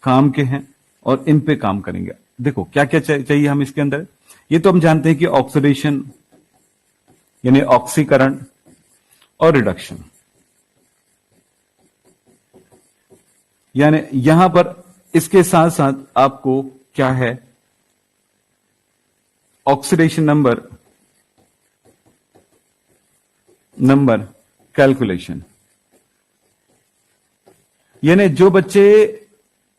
काम के हैं और इन पे काम करेंगे। देखो क्या क्या चाहिए हम इसके अंदर। ये तो हम जानते हैं कि ऑक्सीडेशन यानी ऑक्सीकरण और रिडक्शन, यानी यहां पर इसके साथ साथ आपको क्या है, ऑक्सीडेशन नंबर कैलकुलेशन। यानी जो बच्चे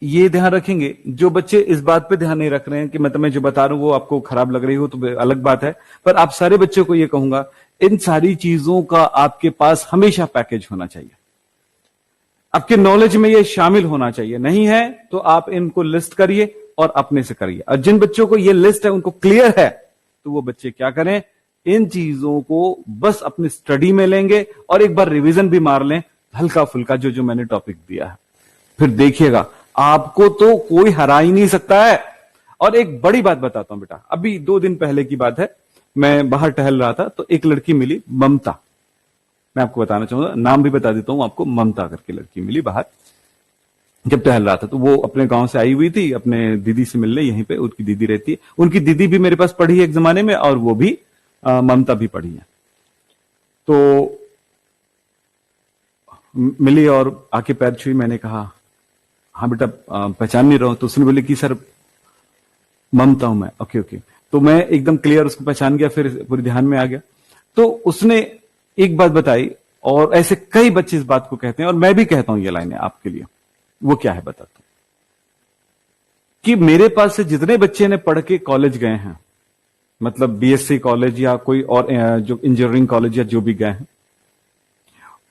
ये ध्यान रखेंगे, जो बच्चे इस बात पे ध्यान नहीं रख रहे हैं कि मतलब मैं जो बता रहा हूं वो आपको खराब लग रही हो तो अलग बात है, पर आप सारे बच्चों को ये कहूंगा, इन सारी चीजों का आपके पास हमेशा पैकेज होना चाहिए, आपके नॉलेज में ये शामिल होना चाहिए। नहीं है तो आप इनको लिस्ट करिए और अपने से करिए। और जिन बच्चों को ये लिस्ट है, उनको क्लियर है, तो वो बच्चे क्या करें, इन चीजों को बस अपनी स्टडी में लेंगे और एक बार रिवीजन भी मार लें हल्का फुल्का, जो मैंने टॉपिक दिया है। फिर देखिएगा आपको तो कोई हरा ही नहीं सकता है। और एक बड़ी बात बताता हूं बेटा, अभी 2 दिन पहले की बात है, मैं बाहर टहल रहा था तो एक लड़की मिली, ममता। मैं आपको बताना चाहूंगा, नाम भी बता देता हूं आपको, ममता करके लड़की मिली बाहर जब टहल रहा था। तो वो अपने गांव से आई हुई थी अपने दीदी से मिलने, यहीं पे उनकी दीदी रहती है। उनकी दीदी भी मेरे पास पढ़ी है एक जमाने में, और वो भी ममता भी पढ़ी है। तो मिली और आके पैर छुई। मैंने कहा हाँ बेटा पहचान नहीं रहा हूं। तो उसने बोले कि सर ममता हूं मैं। ओके ओके, तो मैं एकदम क्लियर उसको पहचान गया, फिर पूरी ध्यान में आ गया। तो उसने एक बात बताई, और ऐसे कई बच्चे इस बात को कहते हैं, और मैं भी कहता हूं ये लाइनें आपके लिए। वो क्या है बताता हूं, कि मेरे पास से जितने बच्चे ने पढ़ के कॉलेज गए हैं, मतलब BSc कॉलेज या कोई और जो इंजीनियरिंग कॉलेज या जो भी गए हैं,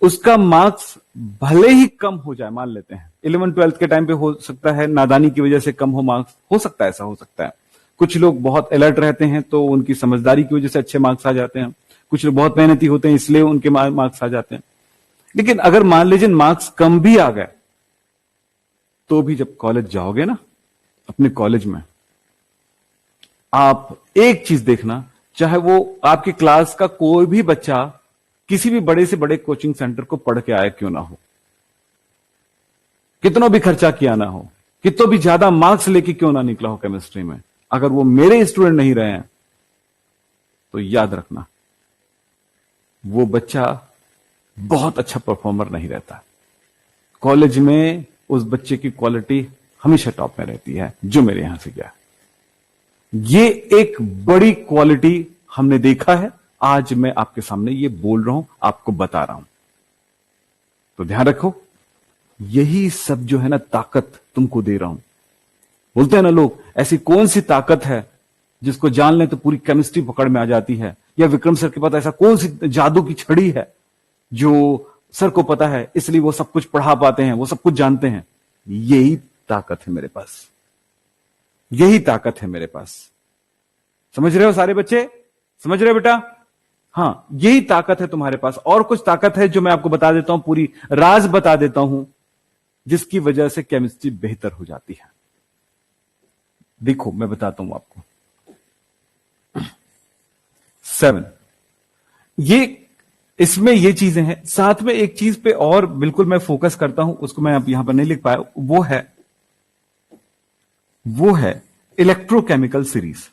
उसका मार्क्स भले ही कम हो जाए, मान लेते हैं 11 12th के टाइम पे हो सकता है नादानी की वजह से कम हो मार्क्स, हो सकता है, ऐसा हो सकता है। कुछ लोग बहुत अलर्ट रहते हैं तो उनकी समझदारी की वजह से अच्छे मार्क्स आ जाते हैं, कुछ लोग बहुत मेहनती होते हैं इसलिए उनके मार्क्स आ जाते हैं। लेकिन अगर मान लीजिए मार्क्स कम भी आ गए, तो भी जब कॉलेज जाओगे ना, अपने कॉलेज में आप एक चीज देखना, चाहे वो आपकी क्लास का कोई भी बच्चा किसी भी बड़े से बड़े कोचिंग सेंटर को पढ़ के आया क्यों ना हो, कितना भी खर्चा किया ना हो, कितना भी ज्यादा मार्क्स लेके क्यों ना निकला हो केमिस्ट्री में, अगर वो मेरे स्टूडेंट नहीं रहे हैं तो याद रखना वो बच्चा बहुत अच्छा परफॉर्मर नहीं रहता। कॉलेज में उस बच्चे की क्वालिटी हमेशा टॉप में रहती है, जो मेरे यहां से गया। ये एक बड़ी क्वालिटी हमने देखा है, आज मैं आपके सामने ये बोल रहा हूं, आपको बता रहा हूं। तो ध्यान रखो, यही सब जो है ना ताकत तुमको दे रहा हूं। बोलते हैं ना लोग, ऐसी कौन सी ताकत है जिसको जान ले तो पूरी केमिस्ट्री पकड़ में आ जाती है, या विक्रम सर के पास ऐसा कौन सी जादू की छड़ी है जो सर को पता है इसलिए वो सब कुछ पढ़ा पाते हैं, वो सब कुछ जानते हैं। यही ताकत है मेरे पास, यही ताकत है मेरे पास। समझ रहे हो सारे बच्चे, समझ रहे हो बेटा? हां, यही ताकत है तुम्हारे पास। और कुछ ताकत है जो मैं आपको बता देता हूं, पूरी राज बता देता हूं, जिसकी वजह से केमिस्ट्री बेहतर हो जाती है। देखो मैं बताता हूं आपको। 7 ये इसमें ये चीजें हैं, साथ में एक चीज पे और बिल्कुल मैं फोकस करता हूं, उसको मैं अब यहां पर नहीं लिख पाया, वो है इलेक्ट्रोकेमिकल सीरीज।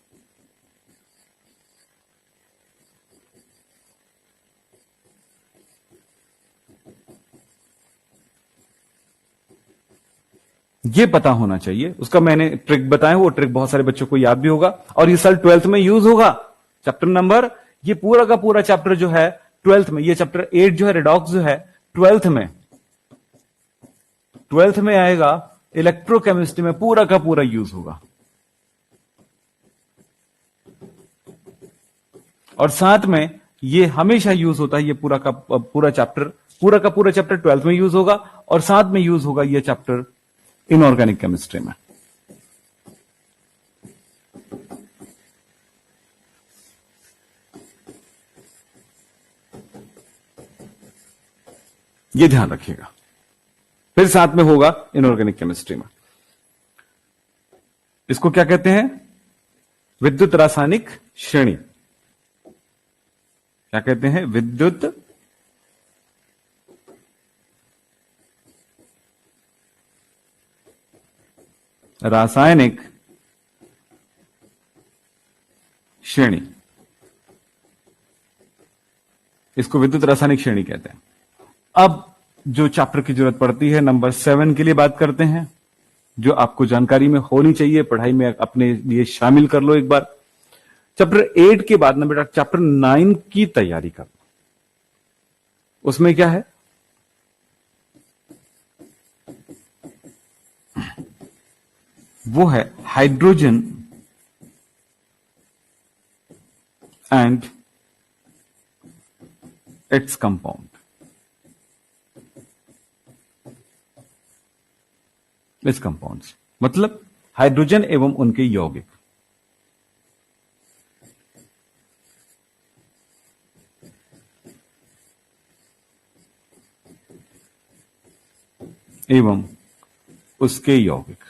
ये पता होना चाहिए, उसका मैंने ट्रिक बताया, वो ट्रिक बहुत सारे बच्चों को याद भी होगा और ये साल 12th में यूज होगा। चैप्टर नंबर, ये पूरा का पूरा चैप्टर जो है 12th में, ये चैप्टर 8 जो है रेडॉक्स जो है 12th में आएगा, इलेक्ट्रोकेमिस्ट्री में पूरा का पूरा यूज होगा। और साथ में ये हमेशा यूज होता है, ये पूरा का पूरा चैप्टर 12th में यूज होगा, और साथ में यूज होगा ये चैप्टर इनऑर्गेनिक केमिस्ट्री में। ये ध्यान रखिएगा, फिर साथ में होगा इनऑर्गेनिक केमिस्ट्री में। इसको क्या कहते हैं? विद्युत रासायनिक श्रेणी। क्या कहते हैं? विद्युत रासायनिक श्रेणी। इसको विद्युत रासायनिक श्रेणी कहते हैं। अब जो चैप्टर की जरूरत पड़ती है, नंबर 7 के लिए बात करते हैं, जो आपको जानकारी में होनी चाहिए, पढ़ाई में अपने लिए शामिल कर लो एक बार। चैप्टर 8 के बाद ना बेटा चैप्टर 9 की तैयारी कर लो। उसमें क्या है? वो है हाइड्रोजन एंड इट्स कंपाउंड। इस कंपाउंड्स मतलब हाइड्रोजन एवं उनके यौगिक। एवं उसके यौगिक,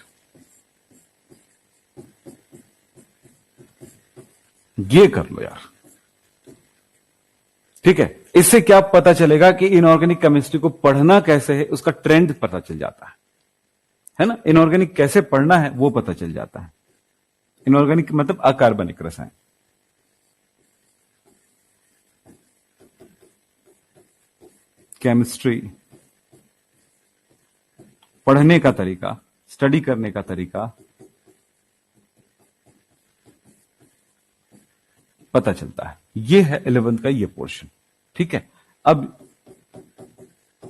ये कर लो यार, ठीक है। इससे क्या पता चलेगा कि इनऑर्गेनिक केमिस्ट्री को पढ़ना कैसे है, उसका ट्रेंड पता चल जाता है ना। इनऑर्गेनिक कैसे पढ़ना है वो पता चल जाता है। इनऑर्गेनिक मतलब अकार्बनिक रसायन। केमिस्ट्री पढ़ने का तरीका, स्टडी करने का तरीका पता चलता है। ये है 11th का ये पोर्शन, ठीक है। अब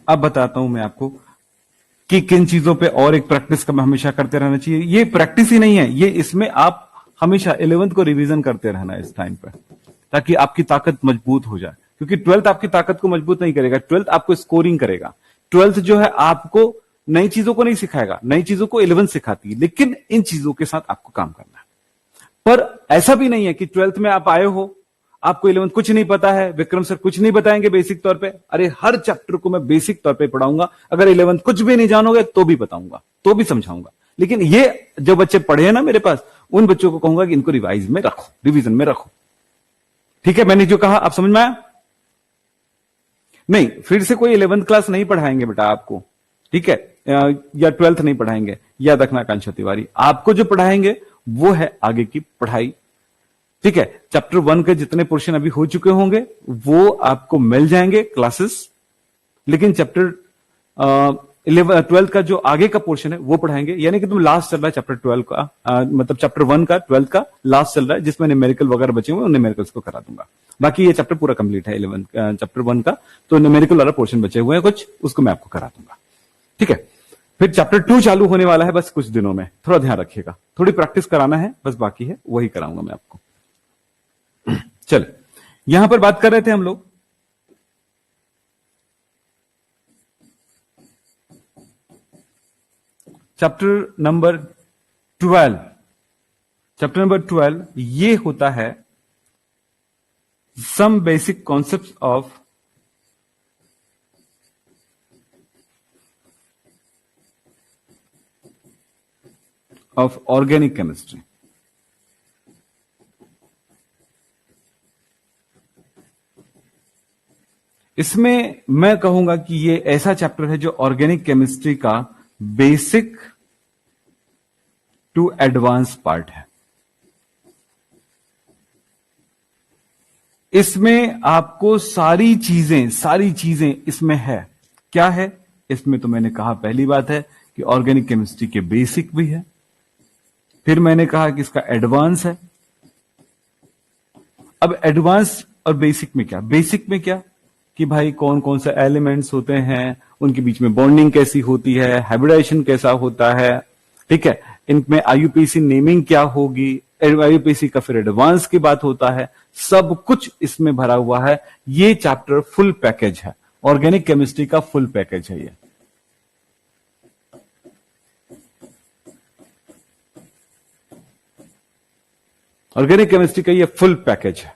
बताता हूं मैं आपको कि किन चीजों पे और एक प्रैक्टिस का हमेशा करते रहना चाहिए। ये प्रैक्टिस ही नहीं है, ये इसमें आप हमेशा 11th को रिवीजन करते रहना है इस टाइम पे, ताकि आपकी ताकत मजबूत हो जाए। क्योंकि 12th आपकी ताकत को मजबूत नहीं करेगा, 12th आपको स्कोरिंग करेगा। 12th जो है आपको नई चीजों को नहीं सिखाएगा, नई चीजों को 11th सिखाती है, लेकिन इन चीजों के साथ आपको काम करना है। पर ऐसा भी नहीं है कि 12th में आप आए हो, आपको 11th कुछ नहीं पता है, विक्रम सर कुछ नहीं बताएंगे बेसिक तौर पे। अरे हर चैप्टर को मैं बेसिक तौर पे पढ़ाऊंगा, अगर 11th कुछ भी नहीं जानोगे तो भी बताऊंगा, तो भी समझाऊंगा। लेकिन ये जो बच्चे पढ़े हैं ना मेरे पास, उन बच्चों को कहूंगा कि इनको रिवाइज में रखो, रिवीजन में रखो, ठीक है। मैंने जो कहा आप समझ में आया? नहीं, फिर से कोई 11th क्लास नहीं पढ़ाएंगे बेटा आपको, ठीक है, या 12th नहीं पढ़ाएंगे, याद रखना आकांक्षा तिवारी। आपको जो पढ़ाएंगे वो है आगे की पढ़ाई, ठीक है। चैप्टर 1 के जितने पोर्शन अभी हो चुके होंगे वो आपको मिल जाएंगे क्लासेस, लेकिन चैप्टर 12th का जो आगे का पोर्शन है वो पढ़ाएंगे, यानी कि तुम लास्ट चल रहा है चैप्टर 12 का, मतलब चैप्टर 1 का 12th का लास्ट चल रहा है, जिसमें न्यूमेरिकल वगैरह बचे हुए उन न्यूमेरिकल्स को करा दूंगा। बाकी ये चैप्टर पूरा कंप्लीट है 11 चैप्टर 1 का, तो न्यूमेरिकल वाला पोर्शन बचे हुए हैं कुछ, उसको मैं आपको करा दूंगा, ठीक है। फिर चैप्टर 2 चालू होने वाला है बस कुछ दिनों में, थोड़ा ध्यान रखिएगा, थोड़ी प्रैक्टिस कराना है बस, बाकी है वही कराऊंगा मैं आपको। चल, यहां पर बात कर रहे थे हम लोग चैप्टर नंबर 12। चैप्टर नंबर 12 ये होता है some basic concepts of organic chemistry. इसमें मैं कहूंगा कि ये ऐसा चैप्टर है जो ऑर्गेनिक केमिस्ट्री का बेसिक टू एडवांस पार्ट है। इसमें आपको सारी चीजें इसमें है। क्या है इसमें? तो मैंने कहा पहली बात है कि ऑर्गेनिक केमिस्ट्री के बेसिक भी है, फिर मैंने कहा कि इसका एडवांस है। अब एडवांस और बेसिक में क्या? बेसिक में क्या कि भाई कौन कौन से एलिमेंट्स होते हैं, उनके बीच में बॉन्डिंग कैसी होती है, हाइब्रिडाइजेशन कैसा होता है, ठीक है, इनमें आईयूपीएसी नेमिंग क्या होगी, आईयूपीएसी का फिर एडवांस की बात होता है, सब कुछ इसमें भरा हुआ है। ये चैप्टर फुल पैकेज है, ऑर्गेनिक केमिस्ट्री का फुल पैकेज है ये। ऑर्गेनिक केमिस्ट्री का ये फुल पैकेज है,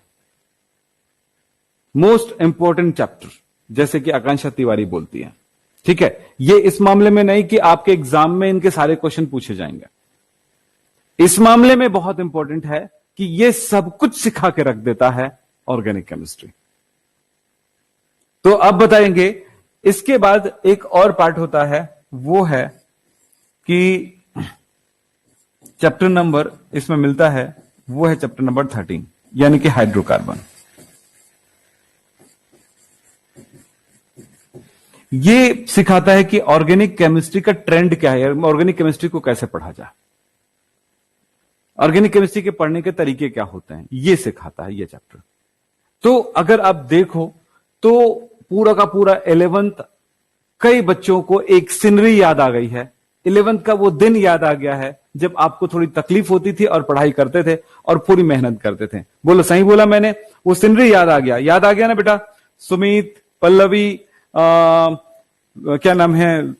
मोस्ट इंपॉर्टेंट चैप्टर, जैसे कि आकांक्षा तिवारी बोलती है, ठीक है। ये इस मामले में नहीं कि आपके एग्जाम में इनके सारे क्वेश्चन पूछे जाएंगे, इस मामले में बहुत इंपॉर्टेंट है कि ये सब कुछ सिखा के रख देता है ऑर्गेनिक केमिस्ट्री। तो अब बताएंगे, इसके बाद एक और पार्ट होता है, वो है कि चैप्टर नंबर इसमें मिलता है, वो है चैप्टर नंबर 13, यानी कि हाइड्रोकार्बन। ये सिखाता है कि ऑर्गेनिक केमिस्ट्री का ट्रेंड क्या है, ऑर्गेनिक केमिस्ट्री को कैसे पढ़ा जाए, ऑर्गेनिक केमिस्ट्री के पढ़ने के तरीके क्या होते हैं, ये सिखाता है ये चैप्टर। तो अगर आप देखो तो पूरा का पूरा 11th, कई बच्चों को एक सीनरी याद आ गई है, 11th का वो दिन याद आ गया है जब आपको थोड़ी तकलीफ होती थी और पढ़ाई करते थे और पूरी मेहनत करते थे। बोलो सही बोला मैंने? वो सीनरी याद आ गया ना बेटा? सुमित, पल्लवी, क्या नाम है,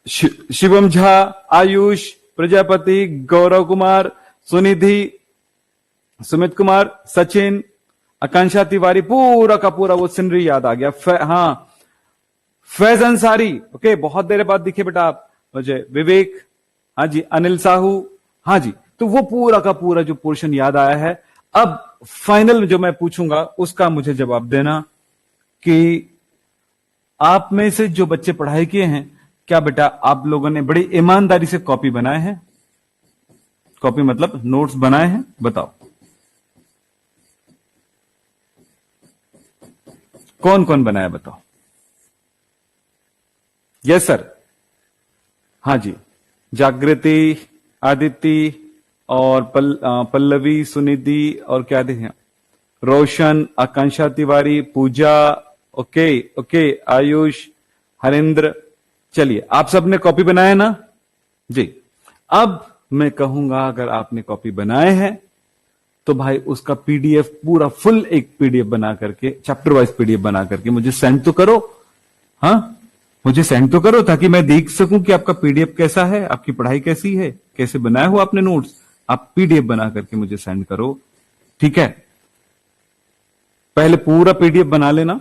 शिवम झा, आयुष, प्रजापति, गौरव कुमार, सुनिधि, सुमित कुमार, सचिन, आकांक्षा तिवारी, पूरा का पूरा वो सीनरी याद आ गया। हाँ, फैज अंसारी, ओके, बहुत देर बाद दिखे बेटा आप मुझे। विवेक, हाँ जी, अनिल साहू, हाँ जी। तो वो पूरा का पूरा जो पोर्शन याद आया है। अब फाइनल जो मैं पूछूंगा उसका मुझे जवाब देना कि आप में से जो बच्चे पढ़ाई किए हैं, क्या बेटा आप लोगों ने बड़ी ईमानदारी से कॉपी बनाए हैं? कॉपी मतलब नोट्स बनाए हैं? बताओ कौन कौन बनाया, बताओ। यस सर, हाँ जी, जागृति, आदित्य और पल्लवी, सुनिधि और क्या थे, रोशन, आकांक्षा तिवारी, पूजा, ओके ओके, आयुष, हरेंद्र। चलिए, आप सबने कॉपी बनाया ना जी। अब मैं कहूंगा अगर आपने कॉपी बनाए हैं तो भाई उसका पीडीएफ पूरा फुल एक पीडीएफ बना करके, चैप्टर वाइज पीडीएफ बना करके मुझे सेंड तो करो। हाँ, मुझे सेंड तो करो ताकि मैं देख सकूं कि आपका पीडीएफ कैसा है, आपकी पढ़ाई कैसी है, कैसे बनाया हो आपने नोट्स। आप पीडीएफ बना करके मुझे सेंड करो, ठीक है। पहले पूरा पीडीएफ बना लेना,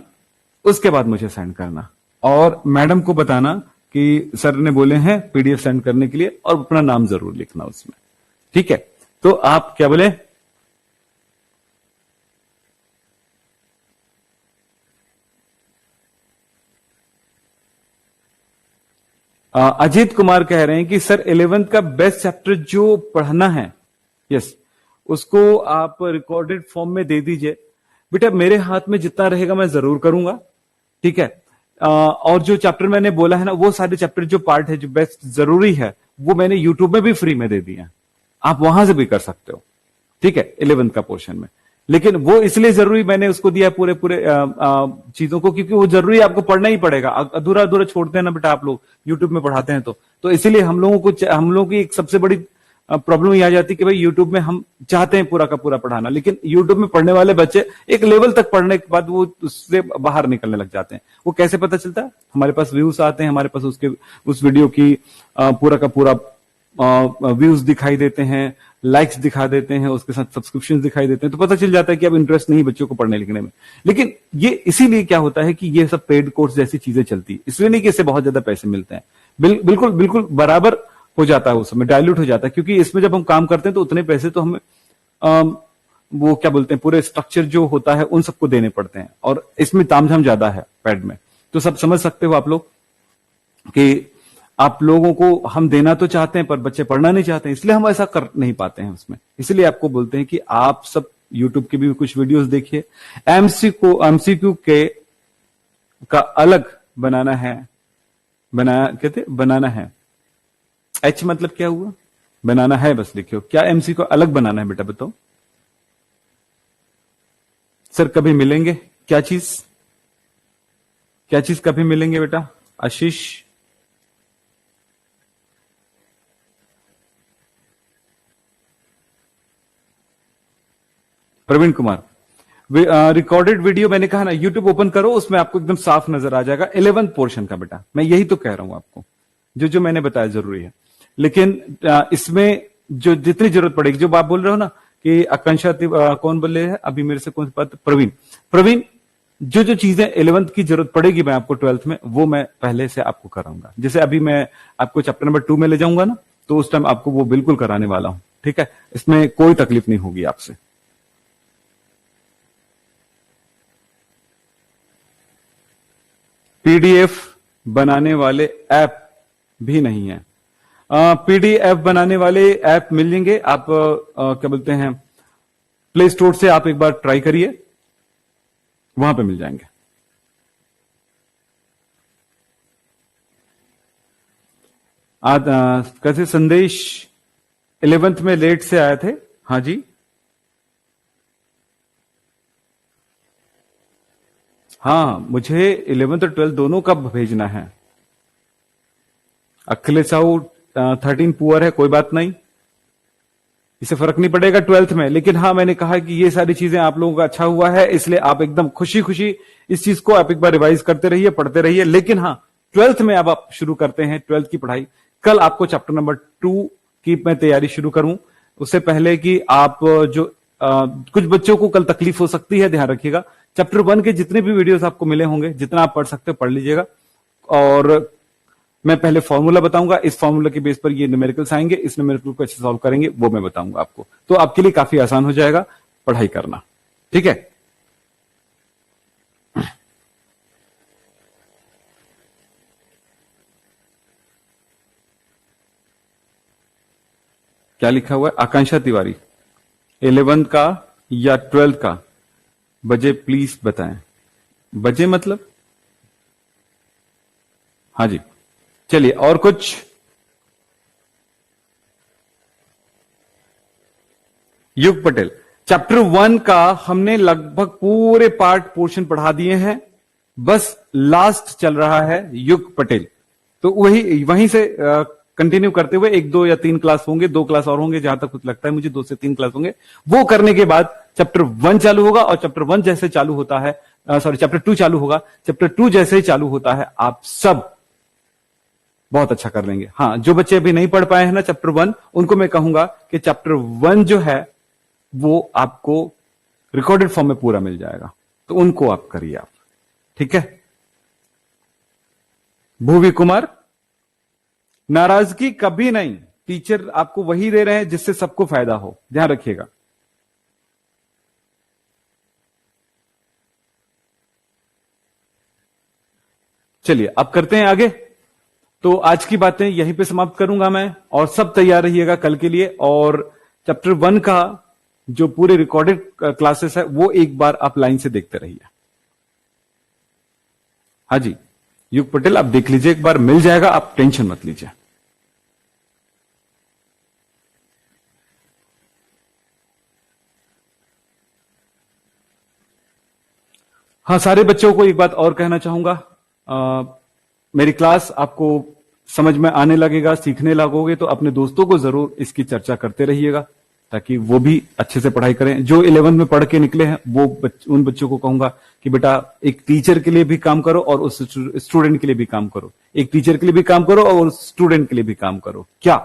उसके बाद मुझे सेंड करना और मैडम को बताना कि सर ने बोले हैं पीडीएफ सेंड करने के लिए, और अपना नाम जरूर लिखना उसमें, ठीक है। तो आप क्या बोले? अजीत कुमार कह रहे हैं कि सर 11th का बेस्ट चैप्टर जो पढ़ना है, यस, उसको आप रिकॉर्डेड फॉर्म में दे दीजिए। बेटा मेरे हाथ में जितना रहेगा मैं जरूर करूंगा, ठीक है। और जो चैप्टर मैंने बोला है ना, वो सारे चैप्टर जो पार्ट है जो बेस्ट जरूरी है, वो मैंने यूट्यूब में भी फ्री में दे दिए हैं, आप वहां से भी कर सकते हो, ठीक है, 11th का पोर्शन में। लेकिन वो इसलिए जरूरी मैंने उसको दिया पूरे पूरे चीजों को, क्योंकि वो जरूरी आपको पढ़ना ही पड़ेगा। अधूरा अधूरा छोड़ते हैं ना बेटा आप लोग, यूट्यूब में पढ़ाते हैं तो इसीलिए हम लोगों की एक सबसे बड़ी प्रॉब्लम ये आ जाती है कि भाई यूट्यूब में हम चाहते हैं पूरा का पूरा पढ़ाना, लेकिन यूट्यूब में पढ़ने वाले बच्चे एक लेवल तक पढ़ने के बाद वो उससे बाहर निकलने लग जाते हैं। वो कैसे पता चलता है? हमारे पास व्यूज आते हैं, हमारे पास उसके उस वीडियो की पूरा का पूरा व्यूज दिखाई देते हैं, लाइक्स दिखा देते हैं, उसके साथ सब्सक्रिप्शन दिखाई देते हैं, तो पता चल जाता है कि अब इंटरेस्ट नहीं बच्चों को पढ़ने लिखने में। लेकिन ये इसीलिए क्या होता है कि ये सब पेड कोर्स जैसी चीजें चलती है, इसलिए नहीं कि इससे बहुत ज्यादा पैसे मिलते हैं, बिल्कुल बिल्कुल बराबर हो जाता है, उस समय डायल्यूट हो जाता है, क्योंकि इसमें जब हम काम करते हैं तो उतने पैसे तो हमें वो क्या बोलते हैं, पूरे स्ट्रक्चर जो होता है उन सबको देने पड़ते हैं, और इसमें तामझाम ज्यादा है पैड में। तो सब समझ सकते हो आप लोग कि आप लोगों को हम देना तो चाहते हैं पर बच्चे पढ़ना नहीं चाहते हैं, इसलिए हम ऐसा कर नहीं पाते हैं उसमें। इसलिए आपको बोलते हैं कि आप सब यूट्यूब के भी कुछ वीडियोस देखिए। एमसीक्यू के का अलग बनाना है, कहते बनाना है, एच मतलब क्या हुआ, बनाना है, बस लिखियो। क्या एमसी को अलग बनाना है बेटा बताओ? सर कभी मिलेंगे, क्या चीज कभी मिलेंगे बेटा? आशीष, प्रवीण कुमार, रिकॉर्डेड वीडियो मैंने कहा ना, यूट्यूब ओपन करो, उसमें आपको एकदम साफ नजर आ जाएगा 11th पोर्शन का बेटा। मैं यही तो कह रहा हूं आपको, जो जो मैंने बताया जरूरी है। लेकिन इसमें जो जितनी जरूरत पड़ेगी, जो आप बोल रहे हो ना कि आकांक्षा कौन बोल रहे हैं अभी मेरे से, कौन सी बात? प्रवीण, जो जो चीजें 11th की जरूरत पड़ेगी मैं आपको 12th में, वो मैं पहले से आपको कराऊंगा। जैसे अभी मैं आपको चैप्टर नंबर 2 में ले जाऊंगा ना, तो उस टाइम आपको वो बिल्कुल कराने वाला हूं, ठीक है। इसमें कोई तकलीफ नहीं होगी आपसे। पीडीएफ बनाने वाले ऐप भी नहीं है। पीडीएफ बनाने वाले ऐप मिल जाएंगे, आप क्या बोलते हैं, प्ले स्टोर से आप एक बार ट्राई करिए, वहां पे मिल जाएंगे। आज कैसे संदेश 11th में लेट से आए थे? हाँ जी, हाँ, मुझे 11th और 12th दोनों का भेजना है। अखिलेश साहू 13 पुअर है, कोई बात नहीं, इससे फर्क नहीं पड़ेगा 12th में। लेकिन हाँ, मैंने कहा कि ये सारी चीजें आप लोगों का अच्छा हुआ है, इसलिए आप एकदम खुशी खुशी इस चीज को आप एक बार रिवाइज करते रहिए, पढ़ते रहिए। लेकिन हाँ, 12th में अब आप शुरू करते हैं 12th की पढ़ाई। कल आपको चैप्टर नंबर 2 की मैं तैयारी शुरू करूं, उससे पहले कि आप जो कुछ बच्चों को कल तकलीफ हो सकती है, ध्यान रखिएगा। चैप्टर 1 के जितने भी वीडियोस आपको मिले होंगे, जितना आप पढ़ सकते हो पढ़ लीजिएगा। और मैं पहले फॉर्मूला बताऊंगा, इस फॉर्मूला के बेस पर ये न्यूमेरिकल्स आएंगे, इस न्यूमेरिकल को अच्छे सॉल्व करेंगे, वो मैं बताऊंगा आपको। तो आपके लिए काफी आसान हो जाएगा पढ़ाई करना, ठीक है। क्या लिखा हुआ है? आकांक्षा तिवारी, 11th का या 12th का बजे प्लीज बताएं। बजे मतलब? हाँ जी, चलिए और कुछ? युग पटेल, चैप्टर 1 का हमने लगभग पूरे पार्ट पोर्शन पढ़ा दिए हैं, बस लास्ट चल रहा है युग पटेल। तो वहीं से कंटिन्यू करते हुए 1 2 या 3 क्लास होंगे, 2 क्लास और होंगे, जहां तक कुछ लगता है मुझे, 2 से 3 क्लास होंगे। वो करने के बाद चैप्टर 1 चालू होगा, और चैप्टर 1 जैसे चालू होता है, सॉरी चैप्टर 2 चालू होगा। चैप्टर 2 जैसे ही चालू होता है, आप सब बहुत अच्छा कर लेंगे। हाँ, जो बच्चे अभी नहीं पढ़ पाए हैं ना चैप्टर 1, उनको मैं कहूंगा कि चैप्टर 1 जो है वो आपको रिकॉर्डेड फॉर्म में पूरा मिल जाएगा, तो उनको आप करिए आप, ठीक है। भूवी कुमार, नाराजगी कभी नहीं, टीचर आपको वही दे रहे हैं जिससे सबको फायदा हो, ध्यान रखिएगा। चलिए अब करते हैं आगे। तो आज की बातें यहीं पे समाप्त करूंगा मैं, और सब तैयार रहिएगा कल के लिए। और चैप्टर 1 का जो पूरे रिकॉर्डेड क्लासेस है वो एक बार आप लाइन से देखते रहिए। हाँ जी, युग पटेल आप देख लीजिए एक बार, मिल जाएगा, आप टेंशन मत लीजिए। हाँ, सारे बच्चों को एक बात और कहना चाहूंगा, मेरी क्लास आपको समझ में आने लगेगा, सीखने लगोगे तो अपने दोस्तों को जरूर इसकी चर्चा करते रहिएगा, ताकि वो भी अच्छे से पढ़ाई करें। जो 11th में पढ़ के निकले हैं वो उन बच्चों को कहूंगा कि बेटा एक टीचर के लिए भी काम करो और उस स्टूडेंट के लिए भी काम करो। एक टीचर के लिए भी काम करो और उस स्टूडेंट के लिए भी काम करो। क्या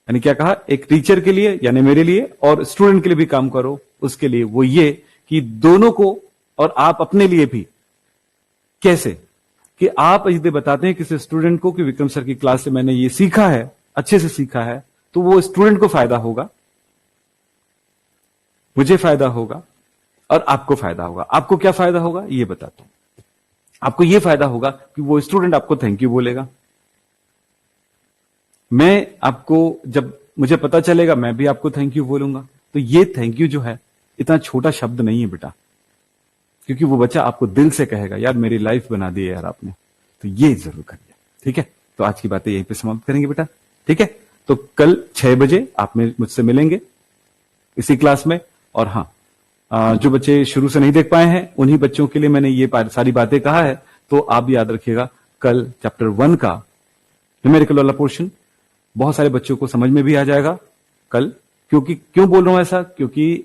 यानी क्या कहा? एक टीचर के लिए यानी मेरे लिए, और स्टूडेंट के लिए भी काम करो। उसके लिए वो ये कि दोनों को, और आप अपने लिए भी। कैसे? कि आप यदि बताते हैं किसी स्टूडेंट को कि विक्रम सर की क्लास से मैंने ये सीखा है, अच्छे से सीखा है, तो वो स्टूडेंट को फायदा होगा, मुझे फायदा होगा और आपको फायदा होगा। आपको क्या फायदा होगा ये बताता हूं। आपको ये फायदा होगा कि वो स्टूडेंट आपको थैंक यू बोलेगा। मैं आपको, जब मुझे पता चलेगा, मैं भी आपको थैंक यू बोलूंगा। तो ये थैंक यू जो है इतना छोटा शब्द नहीं है बेटा, क्योंकि वो बच्चा आपको दिल से कहेगा यार मेरी लाइफ बना दी है यार आपने। तो ये जरूर करिए, ठीक है? तो आज की बातें यहीं पे समाप्त करेंगे बेटा, ठीक है? तो कल 6 बजे आप मुझसे मिलेंगे इसी क्लास में। और हाँ, जो बच्चे शुरू से नहीं देख पाए हैं उन्हीं बच्चों के लिए मैंने ये सारी बातें कहा है। तो आप भी याद रखिएगा, कल चैप्टर 1 का न्यूमेरिकल वाला पोर्शन बहुत सारे बच्चों को समझ में भी आ जाएगा कल। क्यों बोल रहा हूं ऐसा? क्योंकि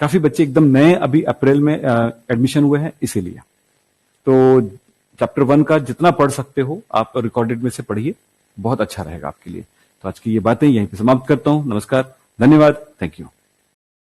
काफी बच्चे एकदम नए अभी अप्रैल में एडमिशन हुए हैं, इसीलिए। तो चैप्टर 1 का जितना पढ़ सकते हो आप रिकॉर्डेड में से पढ़िए, बहुत अच्छा रहेगा आपके लिए। तो आज की ये बातें यहीं पे समाप्त करता हूं। नमस्कार, धन्यवाद, थैंक यू।